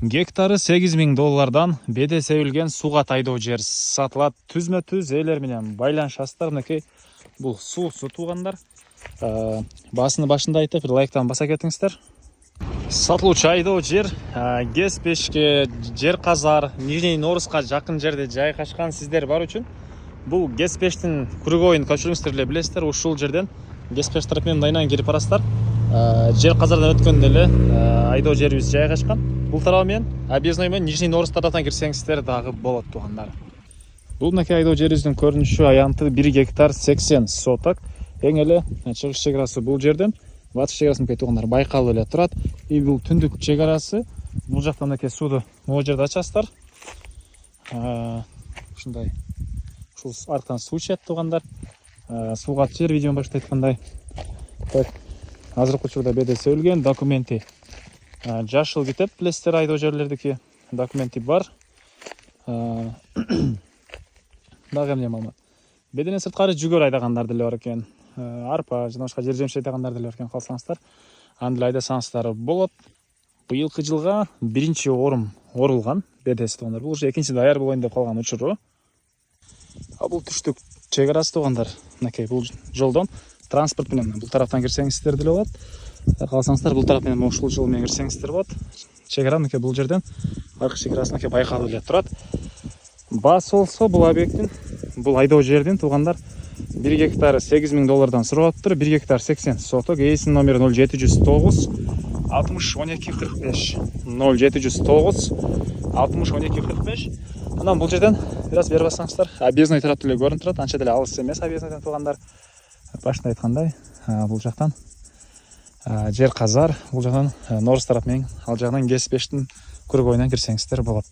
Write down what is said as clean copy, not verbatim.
Гектары $8.000 беде себілген суға тайдоо жер сатылат. Түзмө түз элер менен байланышасыздар. Мынакей бул суу тугандар. Басыны башында айтып, лайктан баса кетиңиздер. Сатылуучу айдоо жер Гес-5ке, Жер Казар, Нижний Норскка жакын жерде жайгашкан сиздер бар үчүн. Бул Гес-5тин кругойун көчүрүңүздөр эле билесиздер. Ушул жерден Гес-5 тарапынан мындайынан кирип барасыздар. Жер Казардан өткөндө эле айдоо жерибиз жайгашкан. Бул тарабы менен объездной менен Нижний Норск тараптан кирсеңиздер дагы болот тугандар. Бул мынакей айдоо жерибиздин көрүнүшү аянты 1 гектар 80 соток. Эң эле чыгыш чек арасы бул жерден батыш чек арасы тугандар байкалып эле турат. И бул түндүк чек арасы. Бул жактан мынакей сууду могу жерде ачасыздар. Ушундай ушул аркан суу ичет тугандар. Сууга жер видеону башта айткандай. Так, азыркы учурда беде себилген документи жашыл китеп билесиздер, айдоо жерлердики документи бар. Дагы эмне маалымат? Беденен сырткары жүгөр айдагандар деле бар экен. Арпа жана башка жер жемиш айдагандар деле бар экен. Калсаңыздар, аны деле айдасаңыздар болот. Быйылкы жылга 1-орун орулган бедеси тугандар. Бул уже экинчи даяр болоюн деп калган учуру. Бул түштүк чек арасы тугандар. Мынакей бул жолдон транспорт менен бул тараптан кирсеңиздер деле болот. Калсаңыздар бул тарап менен ушул жол менен кирсеңиздер болот. Чек ара мынакей бул жерден аркы чек арасына байкалып эле турат. Баасы болсо бул объекттин, бул айдоо жердин тугандар 1 гектар $8.000 суралыптыр. 1 гектар 80 соток. Ээсинин номери 0709 60 12 45 0709 60 12 45. Анан бул жерден бираз бери бассаңыздар объездной тарап деле көрүнүп турат. Анча деле алыс эмес объезднойдон тугандар. Башында айткандай, бул жактан Жер Казар, бул жактан Норс тарап менен, ал жагынан Гес-5тин кругойунан кирсеңиздер болот.